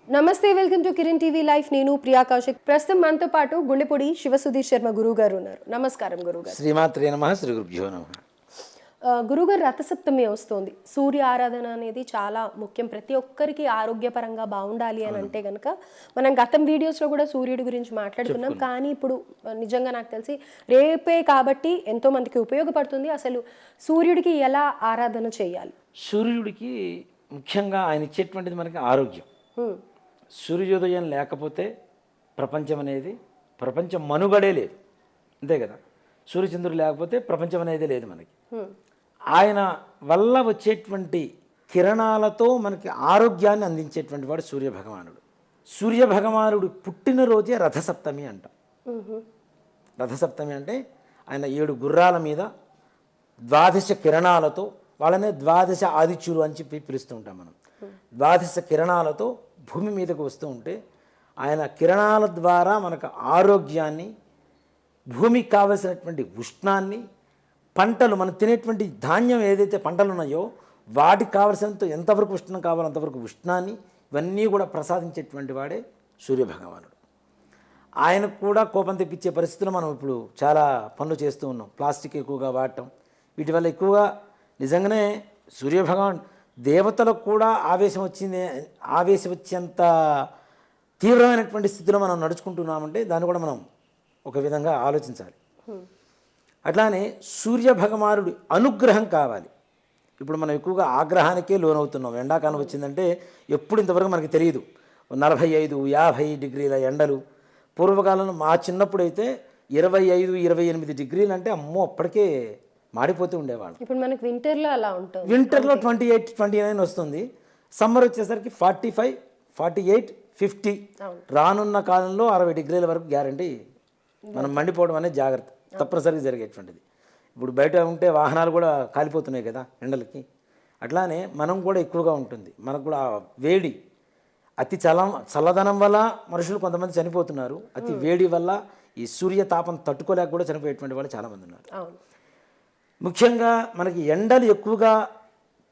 నమస్తే, welcome to Kiran TV life. నేను ప్రియా కౌశిక్. ప్రస్తుతం మనతో పాటు గుండెపూడి శివసుధీర్ శర్మ గురువు గారు ఉన్నారు. నమస్కారం గురుగారు. శ్రీమాత్రే నమః, శ్రీ గురుభ్యో నమః. గురుగారు, రథసప్తమి వస్తుంది. సూర్య ఆరాధన అనేది చాలా ముఖ్యం. ప్రతి ఒక్కరికి ఆరోగ్యపరంగా బాగుండాలి అని అంటే కనుక మనం గతం వీడియోస్లో కూడా సూర్యుడి గురించి మాట్లాడుకున్నాం. కానీ ఇప్పుడు నిజంగా నాకు తెలిసి రేపే కాబట్టి ఎంతో మందికి ఉపయోగపడుతుంది. అసలు సూర్యుడికి ఎలా ఆరాధన చేయాలి? సూర్యుడికి ముఖ్యంగా ఆయన ఇచ్చేటువంటిది మనకి ఆరోగ్యం. సూర్యోదయం లేకపోతే ప్రపంచం మనుగడే లేదు, అంతే కదా. సూర్యచంద్రుడు లేకపోతే ప్రపంచం అనేది లేదు మనకి. ఆయన వల్ల వచ్చేటువంటి కిరణాలతో మనకి ఆరోగ్యాన్ని అందించేటువంటి వాడు సూర్యభగవానుడు. సూర్యభగవానుడు పుట్టినరోజే రథసప్తమి అంట. రథసప్తమి అంటే ఆయన 7 గుర్రాల మీద 12 కిరణాలతో, వాళ్ళనే 12 ఆదిత్యులు అని చెప్పి పిలుస్తూ ఉంటాం మనం. 12 కిరణాలతో భూమి మీదకు వస్తూ ఉంటే ఆయన కిరణాల ద్వారా మనకు ఆరోగ్యాన్ని, భూమికి కావలసినటువంటి ఉష్ణాన్ని, పంటలు మనం తినేటువంటి ధాన్యం ఏదైతే పంటలు ఉన్నాయో వాటికి కావలసినంత ఎంతవరకు ఉష్ణం కావాలో అంతవరకు ఉష్ణాన్ని, ఇవన్నీ కూడా ప్రసాదించేటువంటి వాడే సూర్యభగవానుడు. ఆయనకు కూడా కోపం తెప్పించే పరిస్థితులు మనం ఇప్పుడు చాలా పనులు చేస్తూ ఉన్నాం. ప్లాస్టిక్ ఎక్కువగా వాడటం, వీటి వల్ల ఎక్కువగా నిజంగానే సూర్యభగవాన్ దేవతలకు కూడా ఆవేశం వచ్చేంత తీవ్రమైనటువంటి స్థితిలో మనం నడుచుకుంటున్నామంటే దాన్ని కూడా మనం ఒక విధంగా ఆలోచించాలి. అట్లానే సూర్యభగవానుడి అనుగ్రహం కావాలి. ఇప్పుడు మనం ఎక్కువగా ఆగ్రహానికే లోనవుతున్నాం. ఎండాకాలం వచ్చిందంటే ఎప్పుడు ఇంతవరకు మనకి తెలియదు. 45-50 డిగ్రీల ఎండలు. పూర్వకాలంలో మా చిన్నప్పుడు అయితే 25-28 డిగ్రీలు అంటే అమ్మో అప్పటికే మాడిపోతూ ఉండేవాళ్ళు. ఇప్పుడు మనకి వింటర్లో అలా ఉంటుంది. వింటర్లో 28-29 వస్తుంది. సమ్మర్ వచ్చేసరికి 45, 48, 50. రానున్న కాలంలో 60 డిగ్రీల వరకు గ్యారంటీ మనం మండిపోవడం అనేది జాగ్రత్త, తప్పనిసరిగా జరిగేటువంటిది. ఇప్పుడు బయట ఉంటే వాహనాలు కూడా కాలిపోతున్నాయి కదా ఎండలకి. అట్లానే మనం కూడా ఎక్కువగా ఉంటుంది. మనకు కూడా వేడి, అతి చల్లదనం వల్ల మనుషులు కొంతమంది చనిపోతున్నారు. అతి వేడి వల్ల ఈ సూర్య తాపం తట్టుకోలేక కూడా చనిపోయేటువంటి వాళ్ళు చాలామంది ఉన్నారు. ముఖ్యంగా మనకి ఎండలు ఎక్కువగా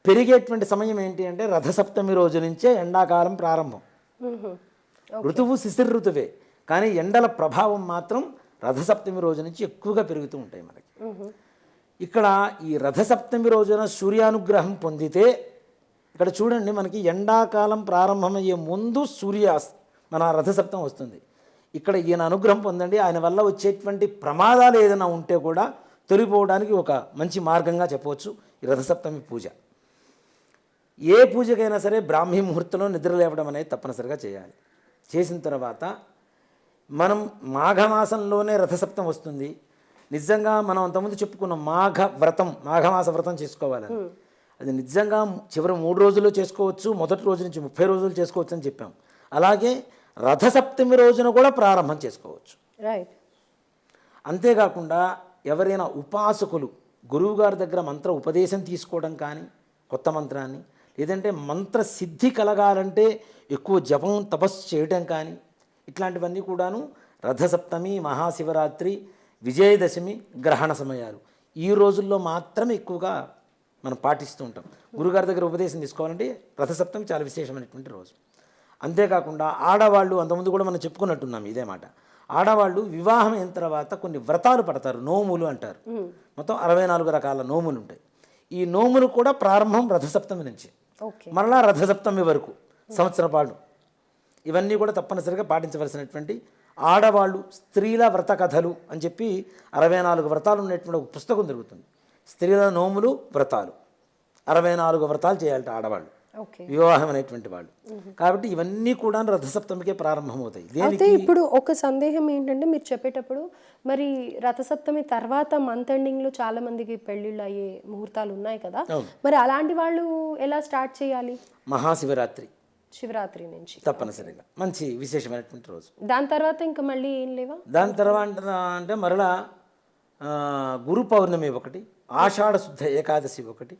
పెరిగేటువంటి సమయం ఏంటి అంటే రథసప్తమి రోజు నుంచే ఎండాకాలం ప్రారంభం. ఋతువు శిశిర ఋతువే, కానీ ఎండల ప్రభావం మాత్రం రథసప్తమి రోజు నుంచి ఎక్కువగా పెరుగుతూ ఉంటాయి మనకి. ఇక్కడ ఈ రథసప్తమి రోజున సూర్యానుగ్రహం పొందితే, ఇక్కడ చూడండి మనకి ఎండాకాలం ప్రారంభమయ్యే ముందు మన రథసప్తమి వస్తుంది. ఇక్కడ ఈయన అనుగ్రహం పొందండి. ఆయన వల్ల వచ్చేటువంటి ప్రమాదాలు ఏదైనా ఉంటే కూడా తొలిపోవడానికి ఒక మంచి మార్గంగా చెప్పవచ్చు ఈ రథసప్తమి పూజ. ఏ పూజకైనా సరే బ్రాహ్మీ ముహూర్తంలో నిద్ర లేవడం అనేది తప్పనిసరిగా చేయాలి. చేసిన తర్వాత మనం మాఘమాసంలోనే రథసప్తం వస్తుంది. నిజంగా మనం అంతకుముందు చెప్పుకున్నాం మాఘమాస వ్రతం చేసుకోవాలని. అది నిజంగా చివరి 3 రోజుల్లో చేసుకోవచ్చు, మొదటి రోజు నుంచి 30 రోజులు చేసుకోవచ్చు అని చెప్పాం. అలాగే రథసప్తమి రోజున కూడా ప్రారంభం చేసుకోవచ్చు. అంతేకాకుండా ఎవరైనా ఉపాసకులు గురువుగారి దగ్గర మంత్ర ఉపదేశం తీసుకోవడం కానీ, కొత్త మంత్రాన్ని, లేదంటే మంత్ర సిద్ధి కలగాలంటే ఎక్కువ జపం తపస్సు చేయడం కానీ, ఇట్లాంటివన్నీ కూడాను రథసప్తమి, మహాశివరాత్రి, విజయదశమి, గ్రహణ సమయాలు ఈ రోజుల్లో మాత్రమే ఎక్కువగా మనం పాటిస్తూ ఉంటాం. గురుగారి దగ్గర ఉపదేశం తీసుకోవాలంటే రథసప్తమి చాలా విశేషమైనటువంటి రోజు. అంతేకాకుండా ఆడవాళ్ళు, అంతకుముందు కూడా మనం చెప్పుకున్నట్టున్నాం ఇదే మాట, ఆడవాళ్ళు వివాహం అయిన తర్వాత కొన్ని వ్రతాలు పడతారు, నోములు అంటారు. మొత్తం 64 రకాల నోములు ఉంటాయి. ఈ నోములు కూడా ప్రారంభం రథసప్తమి నుంచి మరలా రథసప్తమి వరకు సంవత్సరం పాటు ఇవన్నీ కూడా తప్పనిసరిగా పాటించవలసినటువంటి ఆడవాళ్ళు. స్త్రీల వ్రత కథలు అని చెప్పి 64 వ్రతాలు ఉన్నటువంటి ఒక పుస్తకం దొరుకుతుంది. స్త్రీల నోములు, వ్రతాలు, 64 వ్రతాలు చేయాలట ఆడవాళ్ళు, వివాహం అనేటువంటి వాళ్ళు. కాబట్టి ఇవన్నీ కూడా రథసప్తమికే ప్రారంభమవుతాయి. అయితే ఇప్పుడు ఒక సందేహం ఏంటంటే, మీరు చెప్పేటప్పుడు మరి రథసప్తమి తర్వాత మంత్ ఎండింగ్లో చాలా మందికి పెళ్ళిళ్ళు అయ్యే ముహూర్తాలు ఉన్నాయి కదా, మరి అలాంటి వాళ్ళు ఎలా స్టార్ట్ చేయాలి? శివరాత్రి నుంచి తప్పనిసరిగా మంచి విశేషమైనటువంటి రోజు. దాని తర్వాత ఇంకా మళ్ళీ ఏం లేవా? దాని తర్వాత అంటే మరలా గురు పౌర్ణమి ఒకటి, ఆషాఢ శుద్ధ ఏకాదశి ఒకటి,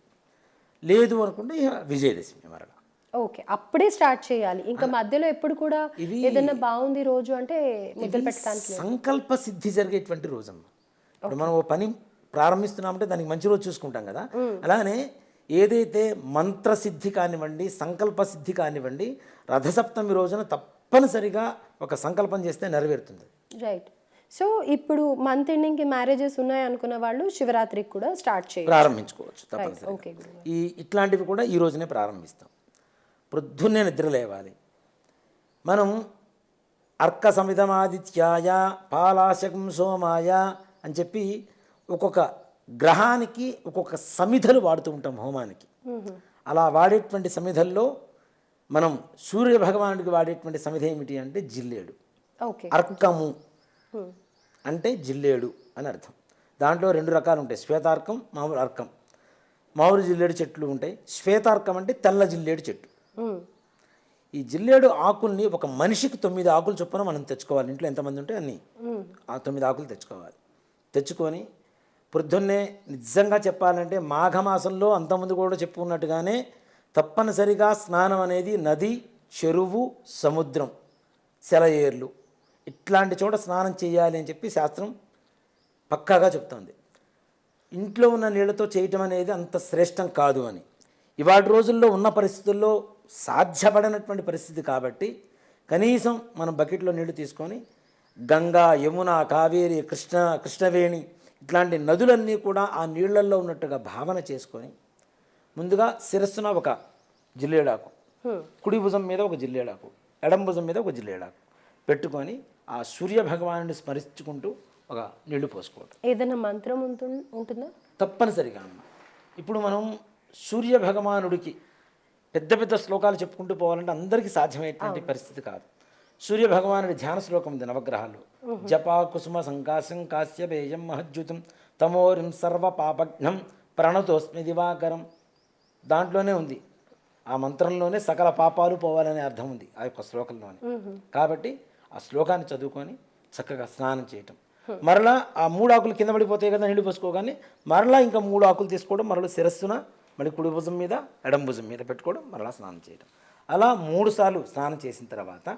లేదు అనుకుంటే విజయదశమి మరలా. ఓకే, అప్పుడే స్టార్ట్ చేయాలి. ఇంకా మధ్యలో ఎప్పుడు కూడా ఏదైనా బాగుంది రోజు అంటే మొదలు పెట్టడానికి సంకల్ప సిద్ధి జరిగేటువంటి రోజు అమ్మ. ఇప్పుడు మనం ఓ పని ప్రారంభిస్తున్నామంటే దానికి మంచి రోజు చూసుకుంటాం కదా, అలానే ఏదైతే మంత్రసిద్ధి కానివ్వండి, సంకల్ప సిద్ధి కానివ్వండి, రథసప్తమి రోజున తప్పనిసరిగా ఒక సంకల్పం చేస్తే నెరవేరుతుంది. రైట్. సో ఇప్పుడు మంత్ ఎండింగ్కి మ్యారేజెస్ ఉన్నాయి అనుకున్న వాళ్ళు శివరాత్రికి కూడా స్టార్ట్ చేయాలి, ప్రారంభించుకోవచ్చు తప్పనిసరిగా. ఓకే. ఇట్లాంటివి కూడా ఈ రోజునే ప్రారంభిస్తాం. ప్రొద్దున్నే నిద్ర లేవాలి. మనం అర్క సమిధమాదిత్యాయ పాలాశకం సోమాయ అని చెప్పి ఒక్కొక్క గ్రహానికి ఒక్కొక్క సమిధలు వాడుతూ ఉంటాం హోమానికి. అలా వాడేటువంటి సమిధల్లో మనం సూర్య భగవానుడికి వాడేటువంటి సమిధ ఏమిటి అంటే జిల్లేడు. ఓకే. అర్కము అంటే జిల్లేడు అని అర్థం. దాంట్లో 2 రకాలు ఉంటాయి, శ్వేతార్కం, మామూలు అర్కం. మామూలు జిల్లేడు చెట్లు ఉంటాయి, శ్వేతార్కం అంటే తెల్ల జిల్లేడు చెట్టు. ఈ జిల్లేడు ఆకుల్ని ఒక మనిషికి 9 ఆకులు చొప్పున మనం తెచ్చుకోవాలి. ఇంట్లో ఎంతమంది ఉంటే అన్ని ఆ 9 ఆకులు తెచ్చుకోవాలి. తెచ్చుకొని పొద్దున్నే నిజంగా చెప్పాలంటే మాఘమాసంలో అంతకుముందు కూడా చెప్పుకున్నట్టుగానే తప్పనిసరిగా స్నానం అనేది నది, చెరువు, సముద్రం, సెలయేర్లు ఇట్లాంటి చోట స్నానం చేయాలి అని చెప్పి శాస్త్రం పక్కాగా చెప్తుంది. ఇంట్లో ఉన్న నీళ్ళతో చేయటం అనేది అంత శ్రేష్టం కాదు అని. ఇవాటి రోజుల్లో ఉన్న పరిస్థితుల్లో సాధ్యపడనటువంటి పరిస్థితి కాబట్టి కనీసం మనం బకెట్లో నీళ్లు తీసుకొని గంగా, యమున, కావేరి, కృష్ణవేణి ఇట్లాంటి నదులన్నీ కూడా ఆ నీళ్లల్లో ఉన్నట్టుగా భావన చేసుకొని ముందుగా శిరస్సున ఒక జిల్లేడాకు, కుడి భుజం మీద ఒక జిల్లేడాకు, ఎడం భుజం మీద ఒక జిల్లేడాకు పెట్టుకొని ఆ సూర్య భగవానుని స్మరించుకుంటూ ఒక నీళ్లు పోసుకోవడం. ఏదైనా మంత్రం ఉంటుందా? తప్పనిసరిగా అమ్మ. ఇప్పుడు మనం సూర్య భగవానుడికి పెద్ద పెద్ద శ్లోకాలు చెప్పుకుంటూ పోవాలంటే అందరికీ సాధ్యమయ్యేటువంటి పరిస్థితి కాదు. సూర్య భగవానుడి ధ్యాన శ్లోకం ఉంది నవగ్రహాలు. జపా కుసుమ సంకాశం కాశ్యపేయం మహజ్యుతం తమోరిం సర్వ పాపఘ్నం ప్రణతోస్మి దివాకరం. దాంట్లోనే ఉంది, ఆ మంత్రంలోనే సకల పాపాలు పోవాలనే అర్థం ఉంది ఆ యొక్క శ్లోకంలోనే. కాబట్టి ఆ శ్లోకాన్ని చదువుకొని చక్కగా స్నానం చేయటం. మరలా ఆ 3 ఆకులు కింద పడిపోతాయి కదా నీళ్ళు పోసుకోగానే, మరలా ఇంకా 3 ఆకులు తీసుకోవడం, మరలా శిరస్సున మళ్ళీ కుడి భుజం మీద ఎడం భుజం మీద పెట్టుకోవడం, మరలా స్నానం చేయడం. అలా 3 సార్లు స్నానం చేసిన తర్వాత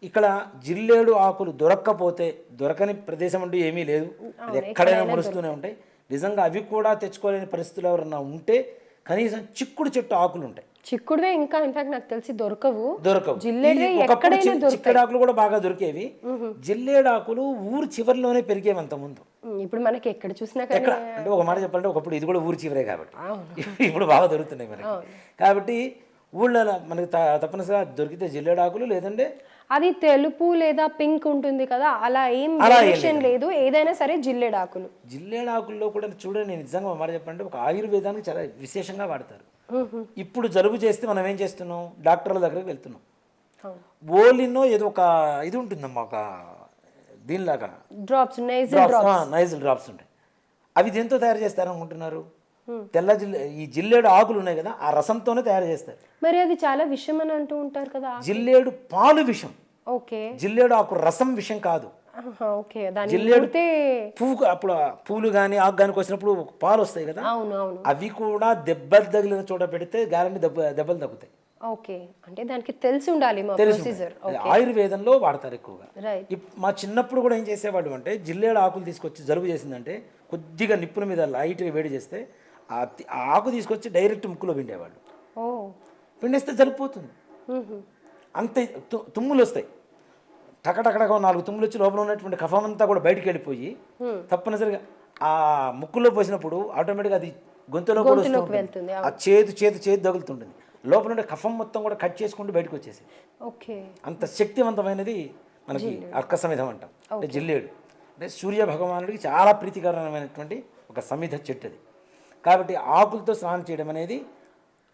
ఇక్కడ జిల్లేడు ఆకులు దొరక్కపోతే, దొరకని ప్రదేశం అంటూ ఏమీ లేదు, అది ఎక్కడైనా మురుస్తూనే ఉంటాయి. నిజంగా అవి కూడా తెచ్చుకోలేని పరిస్థితులు ఎవరన్నా ఉంటే కనీసం చిక్కుడు చెట్టు ఆకులు ఉంటాయి. చిక్కుడువే ఇంకా ఇన్ఫాక్ట్ నాకు తెలిసి దొరకవు. ఒకప్పుడు చిక్కుడాకులు కూడా బాగా దొరికేవి. జిల్లేడాకులు ఊరు చివరిలోనే పెరిగేవి అంతకుముందు. ఇప్పుడు మనకి ఎక్కడ చూసినా అంటే ఒక మాట చెప్పాలంటే ఒకప్పుడు ఇది కూడా ఊరు చివరే కాబట్టి ఇప్పుడు బాగా దొరుకుతున్నాయి మనకి. కాబట్టి ఊళ్ళో మనకి తప్పనిసరిగా దొరికితే జిల్లేడాకులు, లేదంటే అది తెలుపు లేదా పింక్ ఉంటుంది కదా, అలా ఏం లేదు, ఏదైనా సరే జిల్లేడాకులు. జిల్లేడాకుల్లో కూడా చూడండి, నిజంగా మాట చెప్పాలంటే ఒక ఆయుర్వేదానికి చాలా విశేషంగా వాడతారు. ఇప్పుడు జలుబు చేస్తే మనం ఏం చేస్తున్నాం, డాక్టర్ల దగ్గరికి వెళ్తున్నాం. ఓలినో ఏదో ఒక ఇది ఉంటుందమ్మా, ఒక దీనిలాగా డ్రాప్స్, నైజల్ డ్రాప్స్ ఉంటాయి. అవి దేంతో తయారు చేస్తారు అనుకుంటున్నారు? తెల్ల ఈ జిల్లేడు ఆకులు ఉన్నాయి కదా, ఆ రసంతోనే తయారు చేస్తారు. మరి అది చాలా విషం అని అంటూ ఉంటారు కదా. జిల్లేడు పాలు విషం, ఓకే. జిల్లేడు ఆకు రసం విషం కాదు. జిల్లేడు పువ్వు, అప్పుడు పూలు కానీ ఆకు కానీ వచ్చినప్పుడు పాలు వస్తాయి కదా, అవి కూడా దెబ్బలు తగిలిన చోట పెడితే గ్యారంటీ దెబ్బలు తగ్గుతాయి. ఓకే, అంటే దానికి తెలిసి ఉండాలి. ఆయుర్వేదంలో వాడతారు ఎక్కువగా. మా చిన్నప్పుడు కూడా ఏం చేసేవాడు అంటే, జిల్లేడు ఆకులు తీసుకొచ్చి జలుబు చేసిందంటే కొద్దిగా నిప్పుల మీద లైట్గా వేడి చేస్తే ఆ ఆకు తీసుకొచ్చి డైరెక్ట్ ముక్కులో పిండేవాళ్ళు. పిండేస్తే జరిగిపోతుంది. అంతే, తుమ్ములు వస్తాయి, టకటకడగా 4 తుమ్ములు వచ్చి లోపల ఉన్నటువంటి కఫం అంతా కూడా బయటికి వెళ్ళిపోయి తప్పనిసరిగా ఆ ముక్కులో పోసినప్పుడు ఆటోమేటిక్గా అది గొంతులో కూడా వస్తుంది. ఆ చేదు తగులుతుంటుంది, లోపల ఉండే కఫం మొత్తం కూడా కట్ చేసుకుంటూ బయటకు వచ్చేసి. అంత శక్తివంతమైనది మనకి అర్క సమిధం అంటాం. అంటే జిల్లేడు అంటే సూర్య భగవానుడికి చాలా ప్రీతికరమైనటువంటి ఒక సమిధ చెట్టు అది. కాబట్టి ఆకులతో స్నానం చేయడం అనేది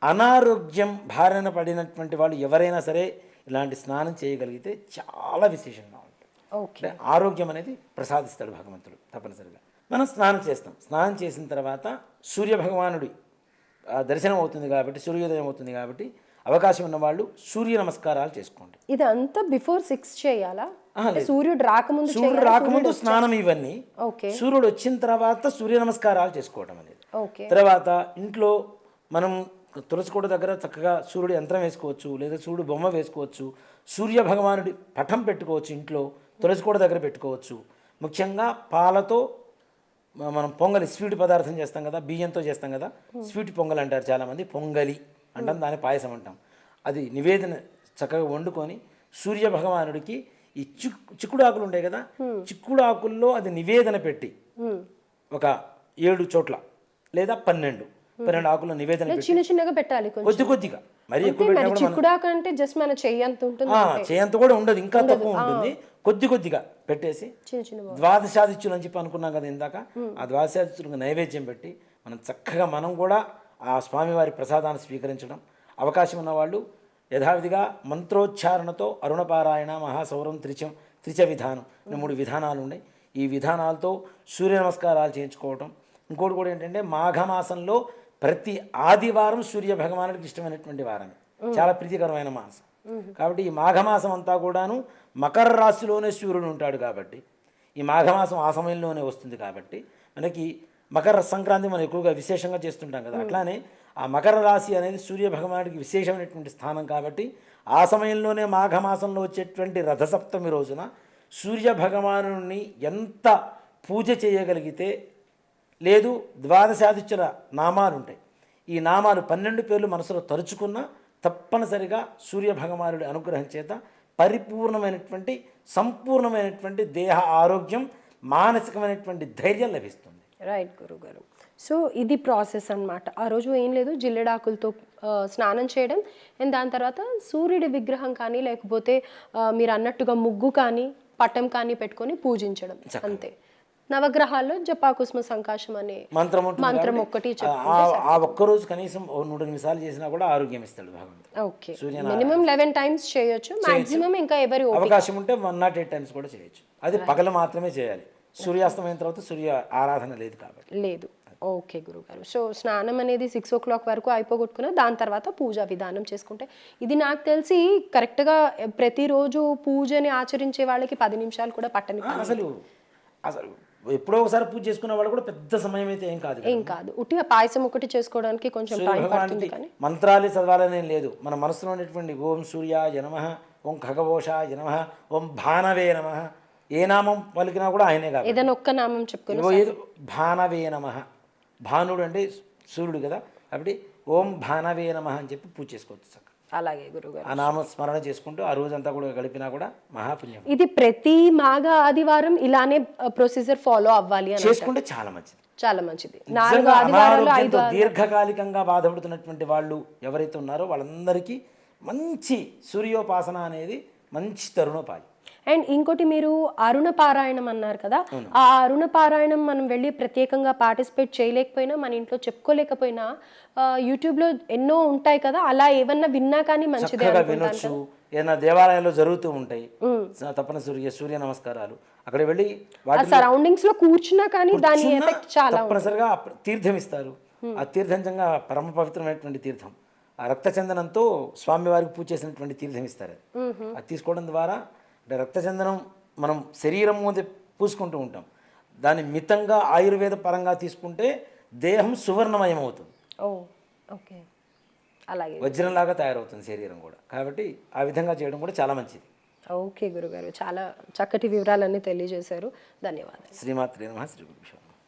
అనారోగ్యం బారిన పడినటువంటి వాళ్ళు ఎవరైనా సరే ఇలాంటి స్నానం చేయగలిగితే చాలా విశేషంగా ఉంటుంది. ఆరోగ్యం అనేది ప్రసాదిస్తాడు భగవంతుడు తప్పనిసరిగా. మనం స్నానం చేస్తాం. స్నానం చేసిన తర్వాత సూర్య భగవానుడి దర్శనం అవుతుంది కాబట్టి, సూర్యోదయం అవుతుంది కాబట్టి అవకాశం ఉన్న వాళ్ళు సూర్య నమస్కారాలు చేసుకోండి. ఇది అంతా బిఫోర్ 6 చేయాలా? సూర్యుడు రాకముందు స్నానం ఇవన్నీ. సూర్యుడు వచ్చిన తర్వాత సూర్య నమస్కారాలు చేసుకోవడం అనేది. తర్వాత ఇంట్లో మనం తులసి కోట దగ్గర చక్కగా సూర్యుడు యంత్రం వేసుకోవచ్చు, లేదా సూర్యుడు బొమ్మ వేసుకోవచ్చు, సూర్య భగవానుడి పటం పెట్టుకోవచ్చు, ఇంట్లో తులసి కోట దగ్గర పెట్టుకోవచ్చు. ముఖ్యంగా పాలతో మనం పొంగలి స్వీట్ పదార్థం చేస్తాం కదా, బియ్యంతో చేస్తాం కదా, స్వీట్ పొంగల్ అంటారు చాలామంది, పొంగలి అంటాం, దాని పాయసం అంటాం. అది నివేదన చక్కగా వండుకొని సూర్య భగవానుడికి ఈ చిక్కుడు ఆకులు ఉంటాయి కదా, చిక్కుడు ఆకుల్లో అది నివేదన పెట్టి ఒక 7 చోట్ల లేదా 12 ఆకుల్లో నివేదన పెట్టి చిన్న చిన్నగా పెట్టాలి, కొద్దిగా మరి ఎక్కువ పెట్టినా కూడా చిక్కుడాకు అంటే జస్ట్ మన చెయ్యంత ఉంటుంది, చేయంత కూడా ఉండదు, ఇంకా తక్కువ ఉంటుంది. కొద్దిగా పెట్టేసి చిన్న చిన్న ద్వాదశాదిత్యులు అని చెప్పి అనుకున్నాం కదా ఇందాక, ఆ ద్వాదశాదిత్యులకు నైవేద్యం పెట్టి మనం చక్కగా మనం కూడా ఆ స్వామివారి ప్రసాదాన్ని స్వీకరించడం. అవకాశం ఉన్నవాళ్ళు యథావిధిగా మంత్రోచ్చారణతో అరుణపారాయణ మహాసౌరం త్రిచ విధానం 3 విధానాలు ఉన్నాయి. ఈ విధానాలతో సూర్య నమస్కారాలు చేయించుకోవటం. ఇంకోటి కూడా ఏంటంటే మాఘమాసంలో ప్రతి ఆదివారం సూర్య భగవానుడికి ఇష్టమైనటువంటి వారమే, చాలా ప్రీతికరమైన మాసం. కాబట్టి ఈ మాఘమాసం అంతా కూడాను మకర రాశిలోనే సూర్యుడు ఉంటాడు కాబట్టి, ఈ మాఘమాసం ఆ సమయంలోనే వస్తుంది కాబట్టి మనకి మకర సంక్రాంతి మనం ఎక్కువగా విశేషంగా చేస్తుంటాం కదా, అట్లానే ఆ మకర రాశి అనేది సూర్య భగవానుడికి విశేషమైనటువంటి స్థానం కాబట్టి ఆ సమయంలోనే మాఘమాసంలో వచ్చేటువంటి రథసప్తమి రోజున సూర్య భగవానుని ఎంత పూజ చేయగలిగితే, లేదు ద్వాదశాదిత్యుల నామాలు ఉంటాయి, ఈ నామాలు 12 పేర్లు మనసులో తలుచుకున్నా తప్పనిసరిగా సూర్య భగవానుడి అనుగ్రహం చేత పరిపూర్ణమైనటువంటి సంపూర్ణమైనటువంటి దేహ ఆరోగ్యం, మానసికమైనటువంటి ధైర్యం లభిస్తుంది. రైట్ గురుగారు. సో ఇది ప్రాసెస్ అన్నమాట. ఆ రోజు ఏం లేదు, జిల్లెడాకులతో స్నానం చేయడం, అండ్ దాని తర్వాత సూర్యుడి విగ్రహం కానీ లేకపోతే మీరు అన్నట్టుగా ముగ్గు కానీ పటం కానీ పెట్టుకొని పూజించడం అంతే. నవగ్రహాల్లో జపాకుస్మ సంకాశం అనే మంత్రం ఒక్కటి ఆ ఒక్కరోజు కనీసం 100 నిమిషాలు చేసినా కూడా ఆరోగ్యం ఇస్తాడు భగవంతుడు. ఓకే, మినిమం 11 టైమ్స్ చేయొచ్చు, మాక్సిమం ఇంకా ఎవరి అవకాశం ఉంటే 108 టైమ్స్ కూడా చేయొచ్చు. అది పగలు మాత్రమే చేయాలి, సూర్యాస్తమైన తర్వాత సూర్య ఆరాధన లేదు కాబట్టి లేదు. ఓకే గురుగారు. సో స్నానం అనేది 6 o'clock వరకు అయిపోగొట్టుకున్న దాని తర్వాత పూజా విధానం చేసుకుంటే, ఇది నాకు తెలిసి కరెక్ట్గా ప్రతిరోజు పూజని ఆచరించే వాళ్ళకి 10 నిమిషాలు కూడా పట్టని అసలు ఎప్పుడో ఒకసారి పూజ చేసుకున్న వాళ్ళు కూడా పెద్ద సమయం అయితే ఏం కాదు. ఉట్టిగా పాయసం ఒకటి చేసుకోవడానికి కొంచెం టైం పడుతుంది, కానీ మంత్రాలు చదవాలనే లేదు. మన మనసులో ఉన్నటువంటి ఓం సూర్యాయ నమః, ఓం ఖగవోషాయ నమః, ఓం భానవే నమః, ఏ నామం పలికినా కూడా ఆయనే కాదు, ఏదైనా ఒక్క నామం చెప్పుకొని భానవే నమః, భానుడు అంటే సూర్యుడు కదా, కాబట్టి ఓం భానవే నమః అని చెప్పి పూజ చేసుకోవచ్చు. అలాగే గురుగారు, ఆ నామ స్మరణ చేసుకుంటూ ఆ రోజంతా కూడా గడిపినా కూడా మహాపుణ్యం. ఇది ప్రతి మాఘ ఆదివారం ఇలానే ప్రొసీజర్ ఫాలో అవ్వాలి అని చేసుకుంటే చాలా మంచిది, చాలా మంచిది. 4 ఆదివారాలు 5 దీర్ఘకాలికంగా బాధపడుతున్నటువంటి వాళ్ళు ఎవరైతే ఉన్నారో వాళ్ళందరికీ మంచి సూర్యోపాసన అనేది మంచి తరుణోపాయం. అండ్ ఇంకోటి, మీరు అరుణ పారాయణం అన్నారు కదా, ఆ అరుణ పారాయణం మనం వెళ్ళి ప్రత్యేకంగా పార్టిసిపేట్ చేయలేకపోయినా, మన ఇంట్లో చెప్పుకోలేకపోయినా యూట్యూబ్లో ఎన్నో ఉంటాయి కదా, అలా ఏమన్నా విన్నా కానీ మంచిదే వినొచ్చు. ఏదైనా దేవాలయాల్లో జరుగుతూ ఉంటాయి తప్పనిసరిగా సూర్య నమస్కారాలు, అక్కడ వెళ్ళి సరౌండింగ్స్ లో కూర్చున్నా కానీ దాని ఎఫెక్ట్ చాలా తప్పనిసరిగా తీర్థం ఇస్తారు. ఆ తీర్థంగా పరమ పవిత్రమైనటువంటి తీర్థం, ఆ రక్తచందనంతో స్వామివారికి పూజ చేసినటువంటి తీర్థం ఇస్తారు. అది తీసుకోవడం ద్వారా అంటే రక్తచందనం మనం శరీరం మీద పూసుకుంటూ ఉంటాం, దాన్ని మితంగా ఆయుర్వేద పరంగా తీసుకుంటే దేహం సువర్ణమయం అవుతుంది, ఓకే, అలాగే వజ్రంలాగా తయారవుతుంది శరీరం కూడా. కాబట్టి ఆ విధంగా చేయడం కూడా చాలా మంచిది. ఓకే గురుగారు, చాలా చక్కటి వివరాలన్నీ తెలియజేశారు. ధన్యవాదాలు. శ్రీమాత్రే నమః. శ్రీ గురుభ్యో.